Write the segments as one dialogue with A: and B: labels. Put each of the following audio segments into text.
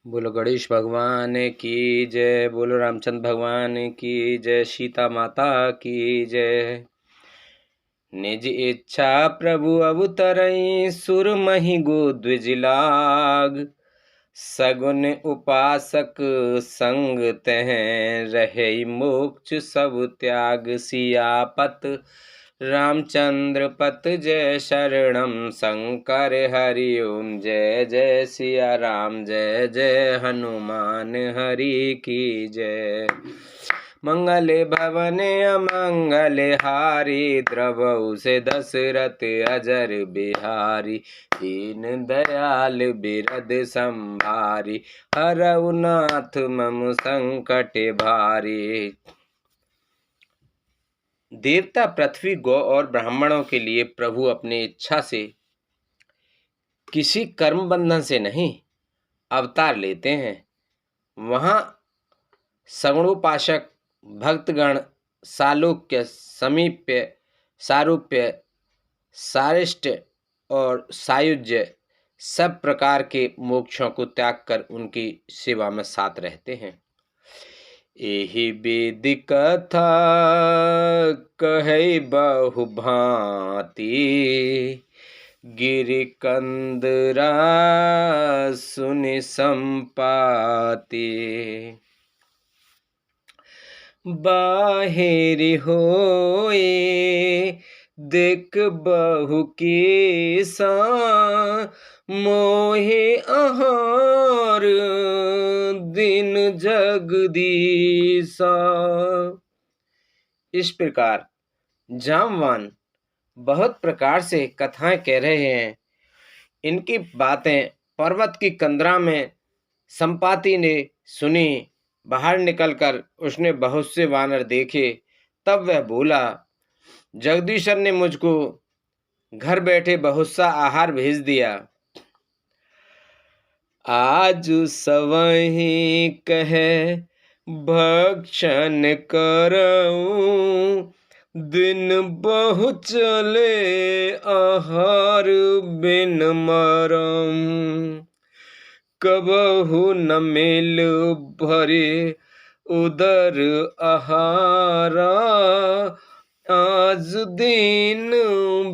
A: बोलो गणेश भगवान की जय। बोलो रामचंद्र भगवान की जय। सीता माता की जय। निज इच्छा प्रभु अवतरई सुरमहि गो द्विजलाग। सगुन उपासक संग तह रहे मोक्ष सब त्याग। सियापत रामचंद्र पत जय शरणम शंकर हरि ओम। जय जय सिया राम जय जय हनुमान हरि की जय। मंगले भवन अमंगल हारी द्रवहु से दशरथ अजर बिहारी। दीन दयाल बिरद संभारी हरऊ नाथ मम संकट भारी। देवता पृथ्वी गौ और ब्राह्मणों के लिए प्रभु अपनी इच्छा से किसी कर्म बंधन से नहीं अवतार लेते हैं। वहाँ सगुणोपासक भक्तगण सालोक्य समीप्य सारूप्य सारिष्ट और सायुज्य सब प्रकार के मोक्षों को त्याग कर उनकी सेवा में साथ रहते हैं। एहि वेद कथा कहै बहु भांति। गिरि कंदरा सुनि संपाति। बाहिर होए देख बहु केसा। मोहे आहार दिन जगदीसा। इस प्रकार जामवान बहुत प्रकार से कथाएं कह रहे हैं। इनकी बातें पर्वत की कंदरा में संपाति ने सुनी। बाहर निकलकर उसने बहुत से वानर देखे। तब वह बोला, जगदीश्वर ने मुझको घर बैठे बहुत सा आहार भेज दिया। आज सवही कहे भक्षण करऊं। दिन बहु चले आहार बिन मरऊं। कबहु न मिल भरे उदर आहारा। आज दीन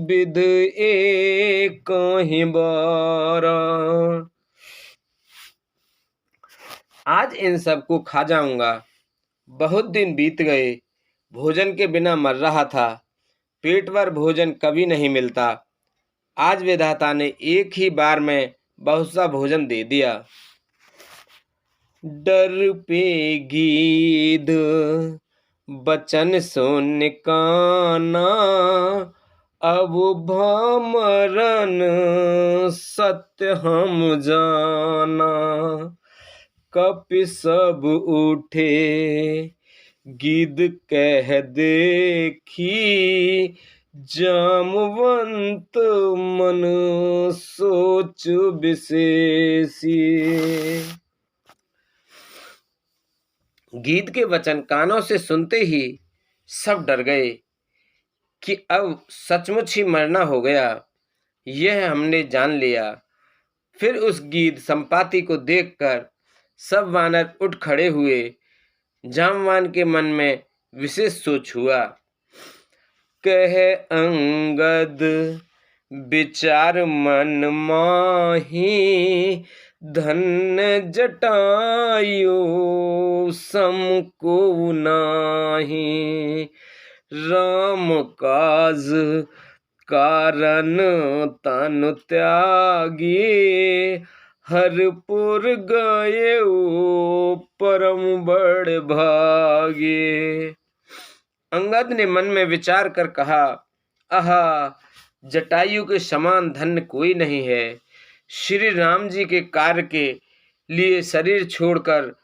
A: विध एक ही बारा। आज इन सबको खा जाऊंगा। बहुत दिन बीत गए, भोजन के बिना मर रहा था। पेट भर भोजन कभी नहीं मिलता। आज विधाता ने एक ही बार में बहुत सा भोजन दे दिया। डर पे गीध बचन सुन काना। अब भमरन सत्य हम जाना। कपि सब उठे गिद्ध कह देखी। जामवंत मन सोच विशेषी। गीध के वचन कानों से सुनते ही सब डर गए कि अब सचमुच ही मरना हो गया। यह हमने जान लिया। फिर उस गीध संपाति को देखकर सब वानर उठ खड़े हुए। जामवान के मन में विशेष सोच हुआ। कहे अंगद विचार मन माही। धन्य जटायु समको नाही। राम काज कारण तन त्यागी। हरपुर गए परम बड़ भागे। अंगद ने मन में विचार कर कहा, आहा, जटायु के समान धन्य कोई नहीं है। श्री राम जी के कार्य के लिए शरीर छोड़कर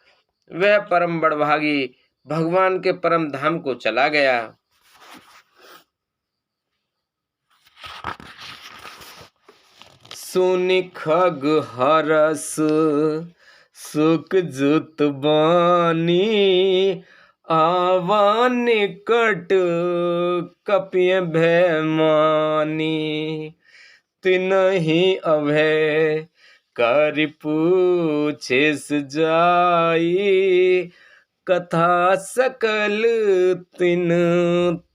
A: वह परम बड़भागी भगवान के परम धाम को चला गया। सुनि खग हरस सुख जुत बानी। आवा निकट कपिय भय मानी। तिनहि अभय कर पूछे जाई, कथा सकल तिन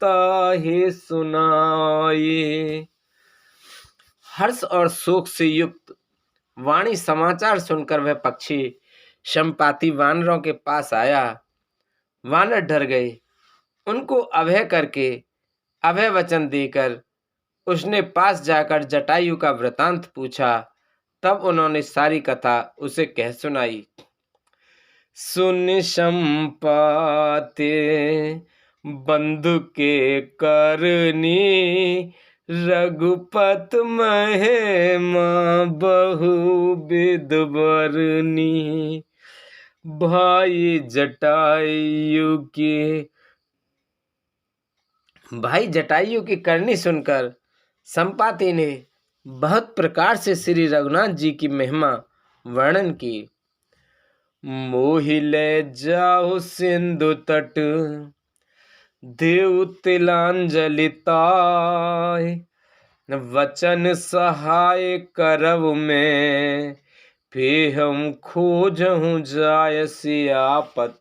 A: ताहि सुनाई। हर्ष और शोक से युक्त वाणी समाचार सुनकर वह पक्षी संपाति वानरों के पास आया। वानर डर गए। उनको अभय करके अभय वचन देकर उसने पास जाकर जटायु का वृतांत पूछा। तब उन्होंने सारी कथा उसे कह सुनाई। सुन संपाते बंधु के करनी, रघुपत महिमा बहु विध बरनी। भाई जटायु की करनी सुनकर संपाति ने बहुत प्रकार से श्री रघुनाथ जी की महिमा वर्णन की। मोहि ले जाओ सिंधु तट, देव तिलांजलि ताय। वचन सहाय करव में, फेहम खोजहु जाय सियापत।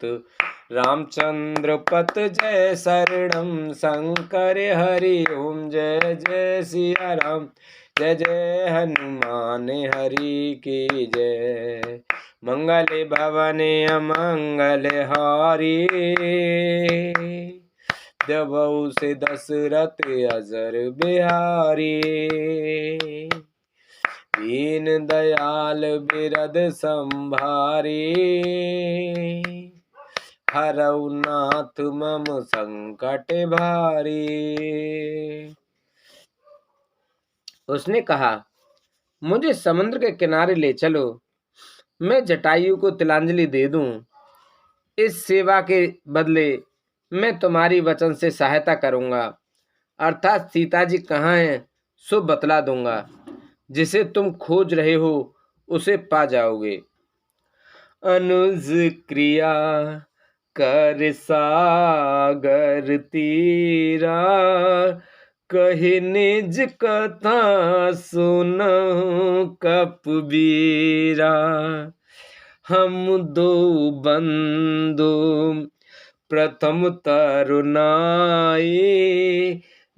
A: रामचंद्र पत जय शरणम, शंकर हरि ओम जय जय सिया राम। जय जय हनुमान हरि की जय। मंगल भवन अमंगल हारी, देवौ से दशरथ अजर बिहारी। दीन दयाल बिरद संभारी, हरौ नाथ मम संकट भारी। उसने कहा, मुझे समुद्र के किनारे ले चलो, मैं जटायु को तिलांजलि दे दूं। इस सेवा के बदले मैं तुम्हारी वचन से सहायता करूंगा, अर्थात सीता जी कहाँ हैं सो बतला दूंगा। जिसे तुम खोज रहे हो उसे पा जाओगे। अनुज क्रिया कर सागर तीरा, कहि निज कथा सुनहु कपबीरा। हम दो बंधु प्रथम तरुणाई,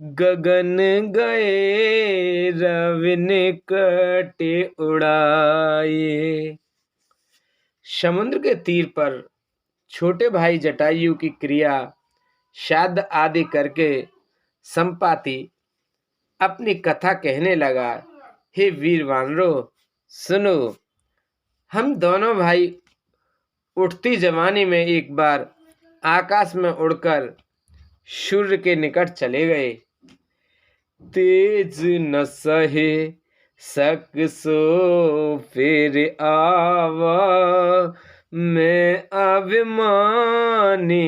A: गगन गए रवि निकट उड़ाए। समुद्र के तीर पर छोटे भाई जटायु की क्रिया श्राद्ध आदि करके संपाति अपनी कथा कहने लगा। हे वीर वानरों, सुनो, हम दोनों भाई उठती जवानी में एक बार आकाश में उड़कर सूर्य के निकट चले गए। तेज न सहे सक सो फिर आवा, मैं अभिमानी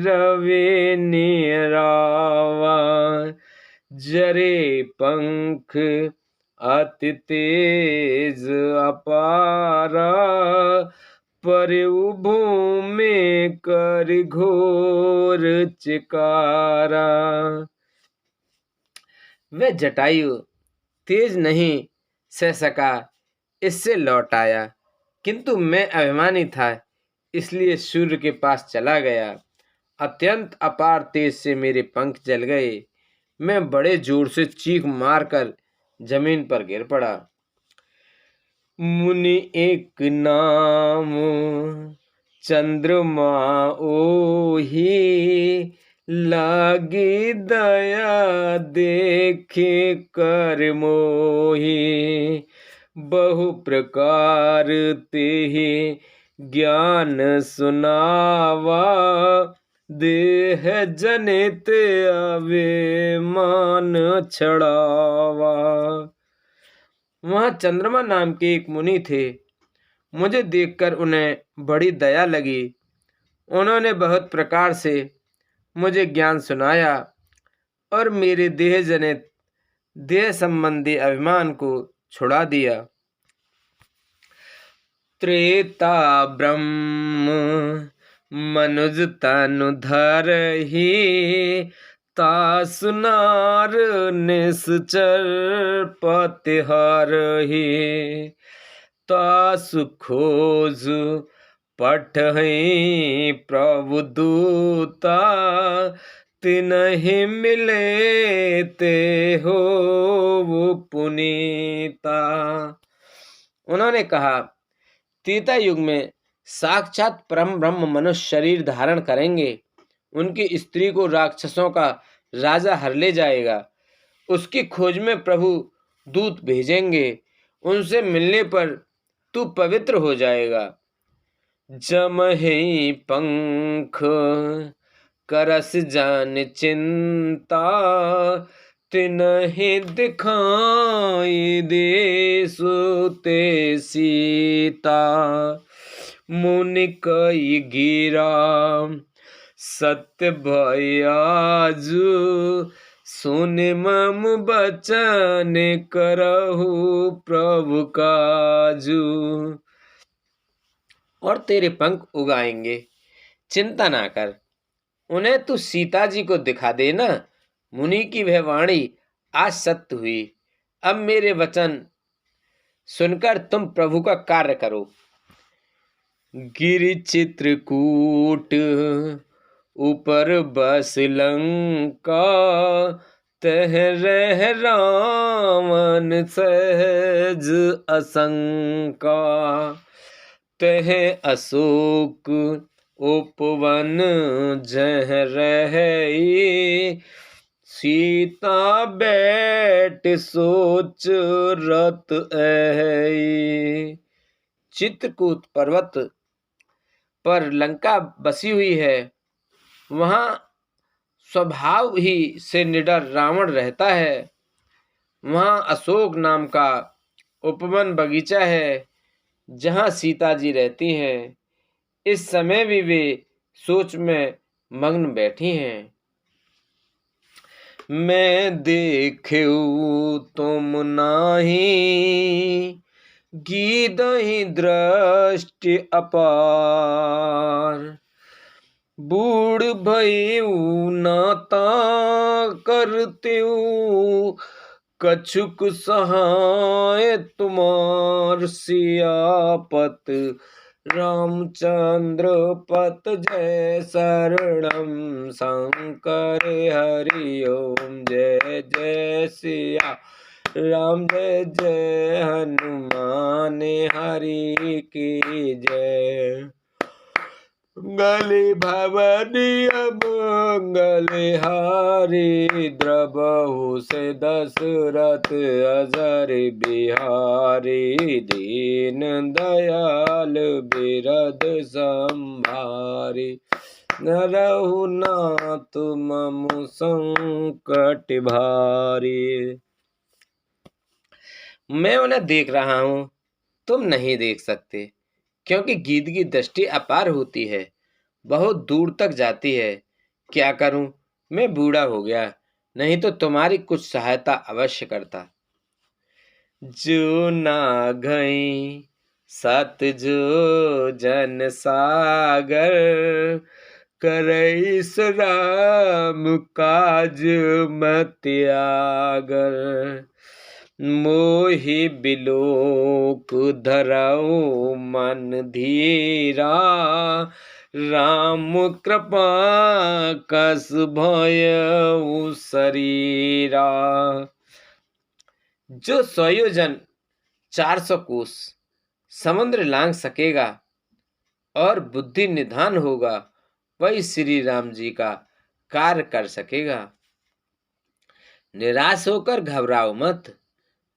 A: रवि निरावा। जरे पंख अति तेज अपारा, परउ भूमि कर घोर चिकारा। वह जटायु तेज नहीं सह सका, इससे लौट आया, किंतु मैं अभिमानी था इसलिए सूर्य के पास चला गया। अत्यंत अपार तेज से मेरे पंख जल गए। मैं बड़े जोर से चीख मारकर जमीन पर गिर पड़ा। मुनि एक नाम चंद्रमा ओही, लागी दया देखे कर मोही। बहु प्रकार तेहि ज्ञान सुनावा, देह जनित अभिमान छड़ावा। वहाँ चंद्रमा नाम के एक मुनि थे। मुझे देखकर उन्हें बड़ी दया लगी। उन्होंने बहुत प्रकार से मुझे ज्ञान सुनाया और मेरे देह जनित देह संबंधी अभिमान को छुड़ा दिया। त्रेता ब्रह्म मनुज तनु धरहि, तासु नार निश्चर पति हरहि। तास खोज पठहि प्रभु दूता, तिनहि मिले ते हो वो पुनीता। उन्होंने कहा, त्रेता युग में साक्षात परम ब्रह्म मनुष्य शरीर धारण करेंगे। उनकी स्त्री को राक्षसों का राजा हर ले जाएगा। उसकी खोज में प्रभु दूत भेजेंगे। उनसे मिलने पर तू पवित्र हो जाएगा। जमहि पंख करस जान चिंता, तिनहि दिखाई देसु ते सीता। मुनि कई गिरा सत्य भयाजु, सुन मम बचन करहु प्रभु काजू। और तेरे पंख उगाएंगे, चिंता ना कर, उन्हें तू सीता जी को दिखा देना। मुनि की वह वाणी आज सत्य हुई। अब मेरे वचन सुनकर तुम प्रभु का कार्य करो। गिरि चित्रकूट ऊपर बस लंका, तह रह रावण सहज असंका। तह अशोक उपवन जह रही, सीता बैठ सोच रत ऐ। चित्रकूट पर्वत पर लंका बसी हुई है। वहां स्वभाव ही से निडर रावण रहता है। वहां अशोक नाम का उपवन बगीचा है, जहां सीता जी रहती हैं। इस समय भी वे सोच में मग्न बैठी हैं। मैं देखूं तुम नाही, गीदहि दृष्टि अपार। बूढ़ भयऊ नाता करतेऊ, कछुक सहाय तुमार। सियापत रामचंद्र पत जय शरणम, शंकर हरि ओम जय जय सिया राम, जय जय हनुमान हरि की जय। मंगल भवनी मंगल हारी, द्रबहु से दशरथ अजर बिहारी। दीन दयाल बिरद संभारी, नरहु नाथ मम संकट भारी। मैं उन्हें देख रहा हूँ, तुम नहीं देख सकते, क्योंकि गीध की दृष्टि अपार होती है, बहुत दूर तक जाती है। क्या करूं, मैं बूढ़ा हो गया, नहीं तो तुम्हारी कुछ सहायता अवश्य करता। जो ना गई सत जो जन सागर, करई राम काज मत्यागर। मोहि बिलोक धरऊ मन धीरा, राम कृपा कस भयउ शरीरा। जो 100 योजन 400 कोस समुद्र लांघ सकेगा और बुद्धि निधान होगा, वही श्री राम जी का कार्य कर सकेगा। निराश होकर घबराओ मत,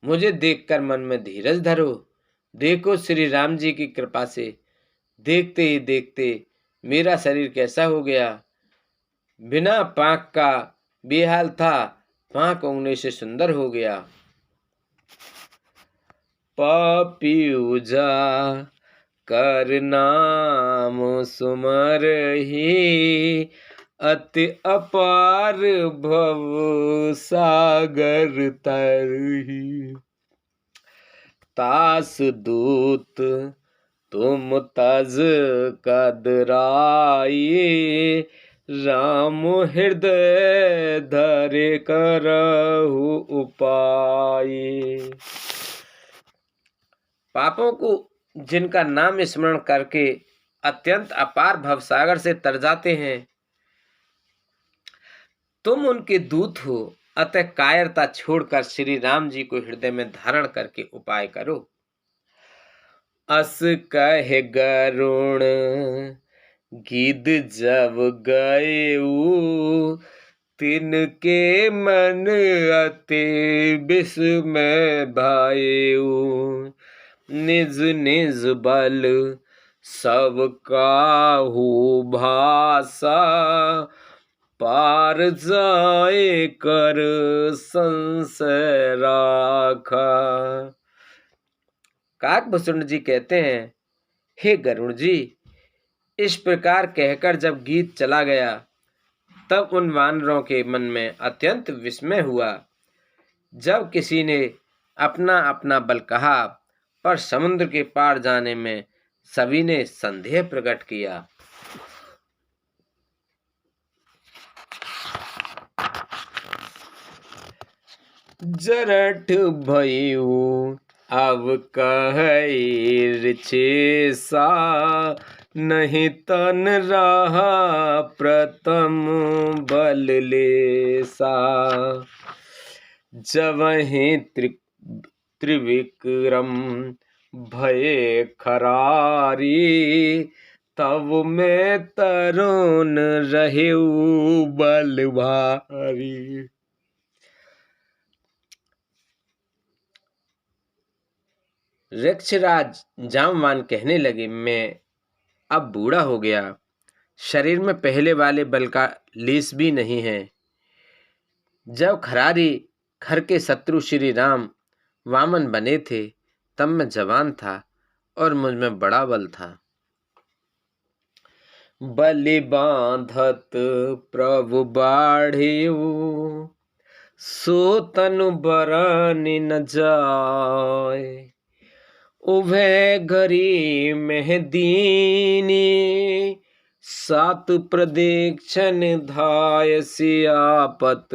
A: मुझे देखकर मन में धीरज धरो। देखो श्री राम जी की कृपा से देखते ही देखते मेरा शरीर कैसा हो गया। बिना पाक का बेहाल था, पाक उगने से सुंदर हो गया। पापीजा कर नाम सुमरहि, अति अपार भव सागर तरहि। तास दूत तुम तज कदराई, राम हृदय धरे करहु उपाय। पापों को जिनका नाम स्मरण करके अत्यंत अपार भवसागर से तर जाते हैं, तुम उनके दूत हो, अतः कायरता छोड़कर श्री राम जी को हृदय में धारण करके उपाय करो। अस कह गरुण गिद जब गए, तिनके मन अति विस्मय भायु। निज निज बल सब काहू भाषा, पार जाए कर संशय राखा। काकभूषण जी कहते हैं, हे गरुण जी, इस प्रकार कहकर जब गीत चला गया, तब उन वानरों के मन में अत्यंत विस्मय हुआ। जब किसी ने अपना अपना बल कहा, पर समुद्र के पार जाने में सभी ने संदेह प्रकट किया। जरठ भयु अब कहै सा, नहीं तन रहा प्रथम बल लेसा। जबहि त्रिविक्रम भय खरारी, तब में तरुण रहु बल भारी। वृक्षराज जामवान कहने लगे, मैं अब बूढ़ा हो गया, शरीर में पहले वाले बल का लेस भी नहीं है। जब खरारी खर के शत्रु श्री राम वामन बने थे, तब मैं जवान था और मुझ में बड़ा बल था। बलि बांधत प्रभु बाढ़ियो, सो तनु बरनि न जाय। उभय घरी में दीनी, सात प्रदीक्षण धाय सियापत।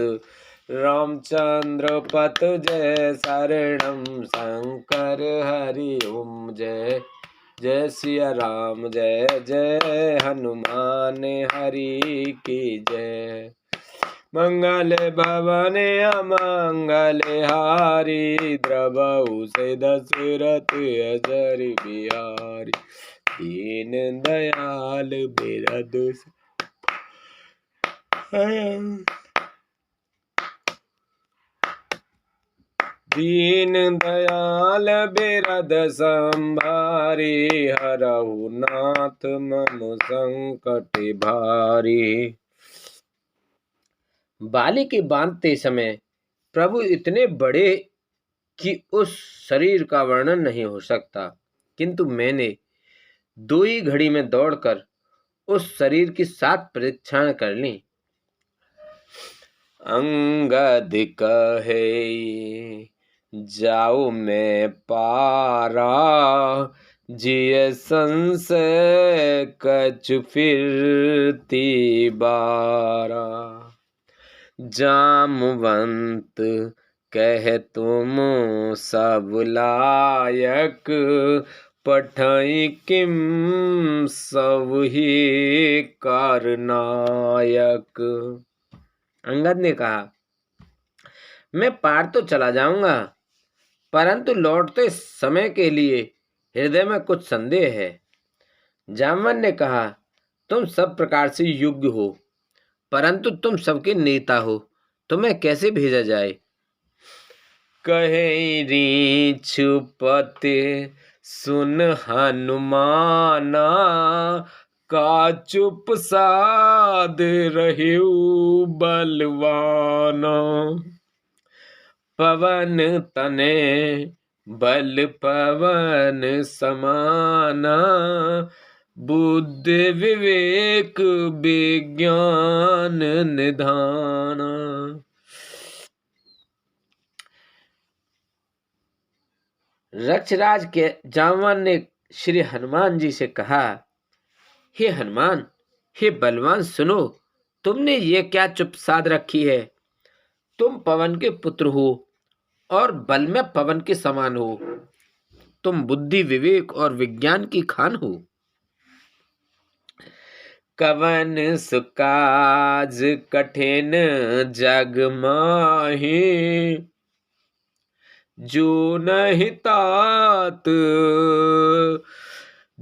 A: रामचंद्र पत जय शरणम शंकर हरि ओम। जय जय सिया राम, जय जय हनुमान हरि की जय। मंगल भवन अमंगल हारी, द्रवहु से दशरथ अजर बिहारी। दीन दयाल बिरद दीन दयाल बिरद संभारी, हरहु नाथ मम संकट भारी। बाली के बांधते समय प्रभु इतने बड़े कि उस शरीर का वर्णन नहीं हो सकता, किंतु मैंने 2 ही घड़ी में दौड़कर उस शरीर की 7 परीक्षाएं कर ली। अंगद कहे जाओ मैं पारा, जिय संशय कछु फिरती बारा। जामवंत कह तुम सब लायक, पठई किम सब ही कारनायक। अंगद ने कहा, मैं पार तो चला जाऊंगा, परंतु लौटते समय के लिए हृदय में कुछ संदेह है। जामवन ने कहा, तुम सब प्रकार से योग्य हो, परंतु तुम सबके नेता हो, तुम्हें कैसे भेजा जाए। कहे रीछुपते सुन हनुमाना, का चुप साध रहु बलवाना। पवन तने बल पवन समाना, बुद्धि विवेक विज्ञान निधाना। रक्षराज के जामवन ने श्री हनुमान जी से कहा, हे हनुमान, हे बलवान, सुनो, तुमने ये क्या चुप साध रखी है। तुम पवन के पुत्र हो और बल में पवन के समान हो। तुम बुद्धि विवेक और विज्ञान की खान हो। कवन सुकाज कठिन जग माहि, जो नहीं तात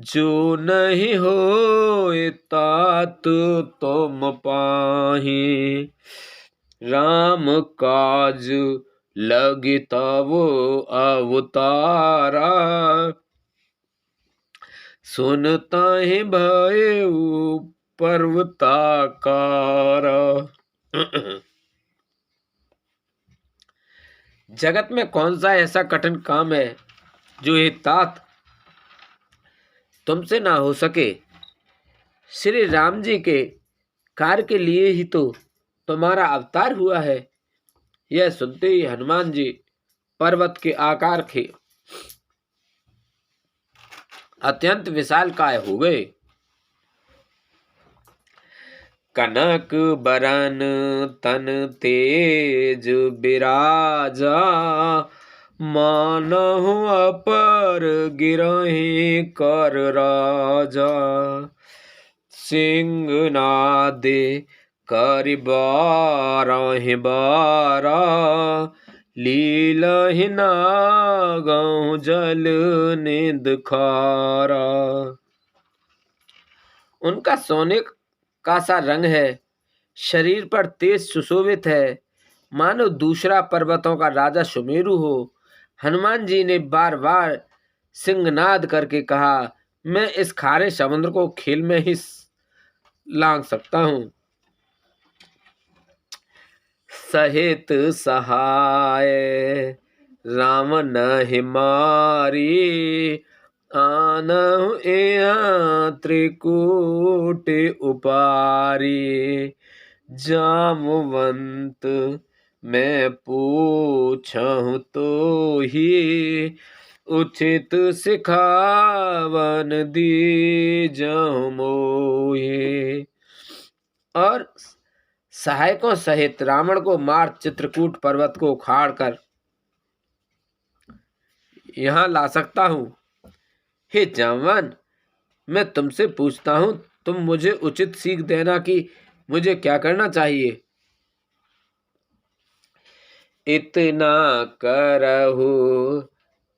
A: जो नहीं होए तात तुम पाहि। राम काज लगी तब अवतारा, सुनता ही भयउ पर्वताकार। जगत में कौन सा ऐसा कठिन काम है जो हे तात तुमसे ना हो सके। श्री राम जी के कार्य के लिए ही तो तुम्हारा अवतार हुआ है। यह सुनते ही हनुमान जी पर्वत के आकार के अत्यंत विशालकाय हो गए। कनक बरन तन तेज बिराजा, मानहु अपर गिरहि कर राजा। सिंहनादे करि बारहि बारा, लीलहि नागहु जल निध खारा। उनका सोने का सा रंग है, शरीर पर तेज सुशोभित है, मानो दूसरा पर्वतों का राजा सुमेरु हो। हनुमान जी ने बार बार सिंहनाद करके कहा, मैं इस खारे समुद्र को खेल में ही लांघ सकता हूँ। सहित सहाय राम नहि मारी, आनहु एहाँ त्रिकूट उपारी। जामवंत मैं पूछहु तो ही, उचित सिखावन दीजहु मोहि। और सहायकों सहित रावण को मार चित्रकूट पर्वत को उखाड़ कर यहाँ ला सकता हूँ। हे जामवन, मैं तुमसे पूछता हूँ, तुम मुझे उचित सीख देना कि मुझे क्या करना चाहिए। इतना करहु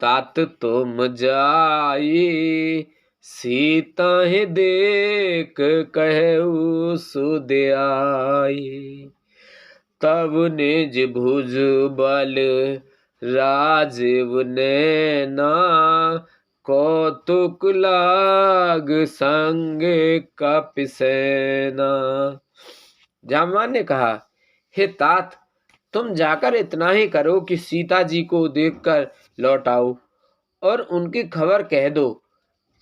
A: तात तुम जाई, सीता ही देख कहु सुध आई। तब निज भुज बल राजीव नैना, कौतुक लाग संगे कपिसेना। जामवान ने कहा, हे तात, तुम जाकर इतना ही करो कि सीता जी को देखकर लौट आओ और उनकी खबर कह दो।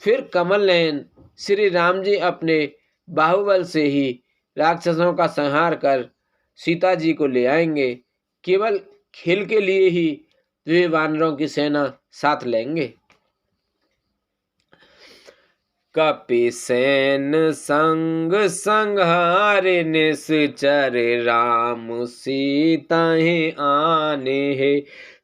A: फिर कमल नयन श्री राम जी अपने बाहुबल से ही राक्षसों का संहार कर सीता जी को ले आएंगे। केवल खेल के लिए ही वे वानरों की सेना साथ लेंगे। कपिसेन संग संहारे निश्चर, राम सीता ही आने है।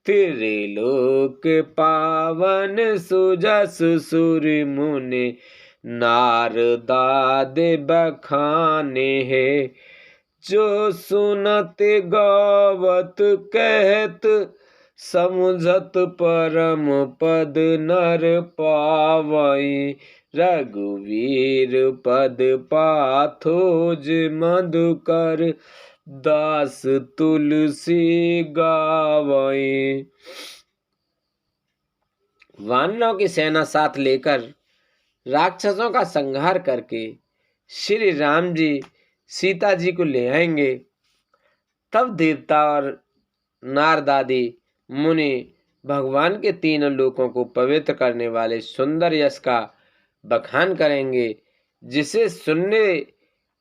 A: त्रिलोक पावन सुजस सुर मुनि, नारदादि बखाने है। जो सुनत गावत कहत, समुझत परम पद नर पावई। रघुवीर पद पाथोज मधुकर, दास तुलसी गावई। वानरों की सेना साथ लेकर राक्षसों का संहार करके श्री राम जी सीता जी को ले आएंगे। तब देवता और नारदादि मुनि भगवान के तीनों लोकों को पवित्र करने वाले सुंदर यश का बखान करेंगे, जिसे सुनने,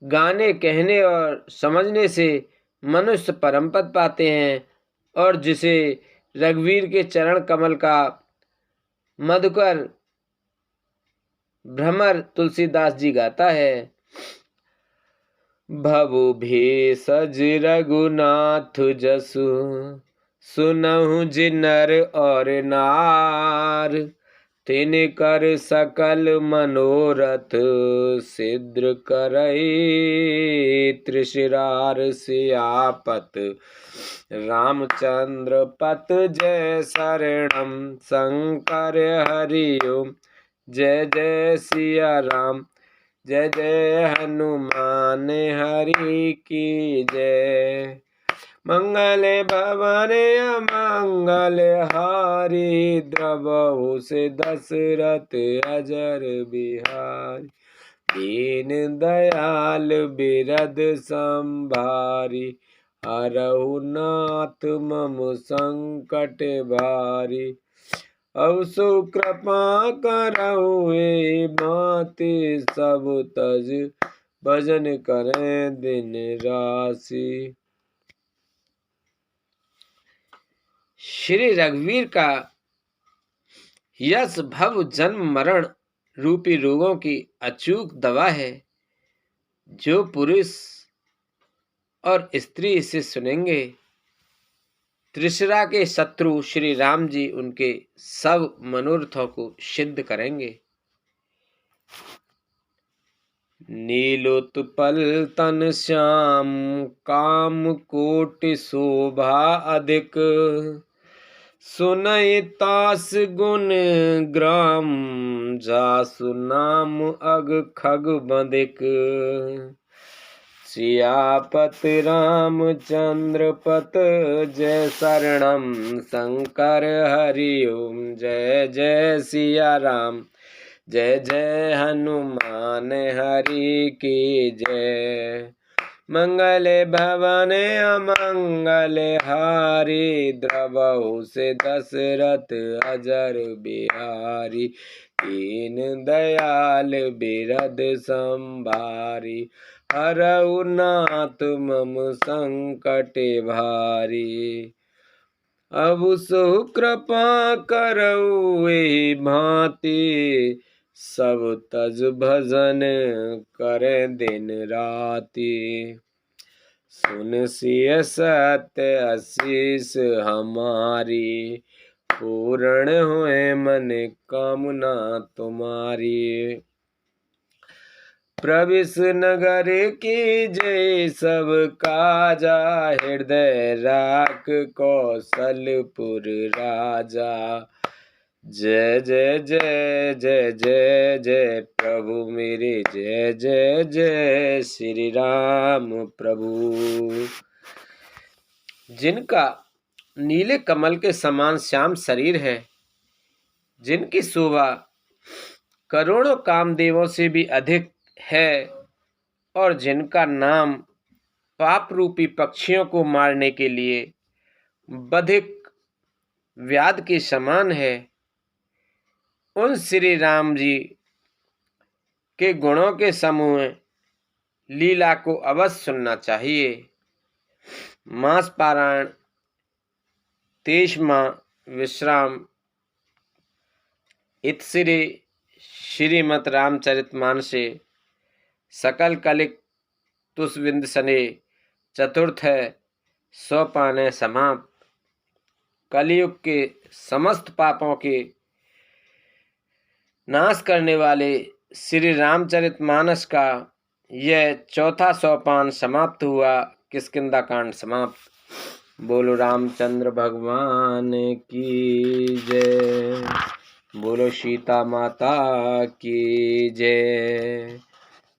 A: गाने, कहने और समझने से मनुष्य परम पद पाते हैं, और जिसे रघुवीर के चरण कमल का मधुकर भ्रमर तुलसीदास जी गाता है। भवु भेषज रघुनाथ जसु, सुनहु जिनर और नार। तिन कर सकल मनोरथ सिद्ध करई, त्रिशिरार सियापत रामचंद्र पत जय शरणम, शंकर हरि ओम जय जय सिया राम, जय जय हनुमान हरि की जय। मंगल भवन अमंगल हारी, द्रवहु से दशरथ अजर बिहारी, दीन दयाल बिरद संभारी, हरहु नाथ मम संकट भारी, अब सु कृपा करहु ए माते, सब तज भजन करें दिन राशि। श्री रघुवीर का यश भव जन्म मरण रूपी रोगों की अचूक दवा है। जो पुरुष और स्त्री इसे सुनेंगे, त्रिशरा के शत्रु श्री राम जी उनके सब मनोरथों को सिद्ध करेंगे। नीलोत्पल तन श्याम, काम कोटि शोभा अधिक, सुनई तास गुण ग्राम, जासु नाम अग खग बंदिक, सियापत रामचंद्र पत जय शरणम, शंकर हरि ओम जय जय सिया राम, जय जय हनुमान हरि की जय। मंगल भवन अमंगल हारी, द्रवहु से दशरथ अजर बिहारी, दीन दयाल बिरद संभारी, हरहु नाथ मम संकट भारी, अब सु कृपा करहु एहि भांति, सब तज भजन करे दिन राति, सुन सिय सत्य आशीष हमारी, पूर्ण हुए मन कामना तुम्हारी, प्रविश नगर की जय सब काजा, हृदय राख कौशलपुर राजा, जय जय जय जय जय जय प्रभु मेरे, जय जय जय श्री राम प्रभु। जिनका नीले कमल के समान श्याम शरीर है, जिनकी शोभा करोड़ों कामदेवों से भी अधिक है, और जिनका नाम पाप रूपी पक्षियों को मारने के लिए बधिक व्याध के समान है, उन श्री राम जी के गुणों के समूह लीला को अवश्य सुनना चाहिए। मास पारायण 23वां विश्राम इतश्री श्रीमद् रामचरितमानसे सकल कलिक तुषविंद सने चतुर्थ सोपान समाप्त। कलियुग के समस्त पापों के नाश करने वाले श्री रामचरितमानस का यह चौथा सोपान समाप्त हुआ। किष्किंधा कांड समाप्त। बोलो रामचंद्र भगवान की जय, बोलो सीता माता की जय।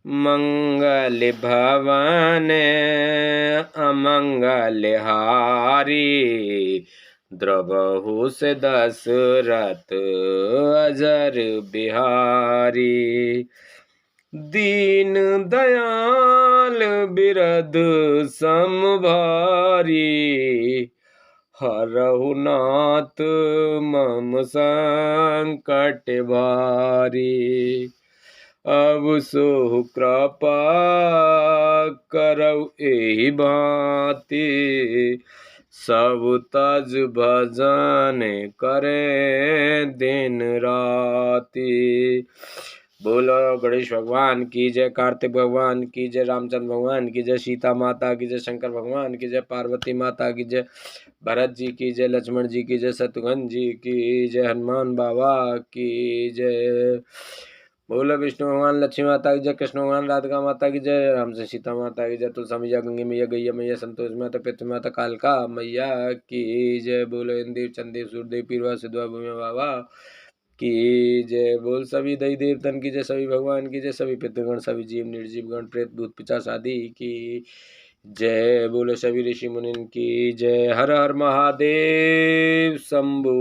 A: मंगल भवन अमंगल हारी, द्रवहु से दशरथ अजर बिहारी, दीन दयाल बिरद समभारी, हरहु नाथ मम संकट भारी। अब सो कृपा करौ एहि भांति, सब तज भजन करे दिन राति। बोलो गणेश भगवान की जय, कार्तिक भगवान की जय, रामचंद्र भगवान की जय, सीता माता की जय, शंकर भगवान की जय, पार्वती माता की जय, भरत जी की जय, लक्ष्मण जी की जय, शत्रुघ्न जी की जय, हनुमान बाबा की जय। बोलो विष्णु भगवान लक्ष्मी माता की जय, कृष्ण भगवान राधिका माता की जय, राम से सीता माता की जय, तुलसा मैया, गंगे मैया, गैया मैया, संतोष माता, पृथ्वी माता, कालका मैया की जय। बोलो इंद्र चंदेव सूर्यदेव पीरवा सिद्धवा भूमि बाबा की जय। बोल सभी दई देवतन की जय, सभी भगवान की जय, सभी पितृगण, सभी जीव निर्जीव गण, प्रेत भूत पिशाच आदि की जय। बोलो सभी ऋषि मुनिन की जय। हर हर महादेव शंभू।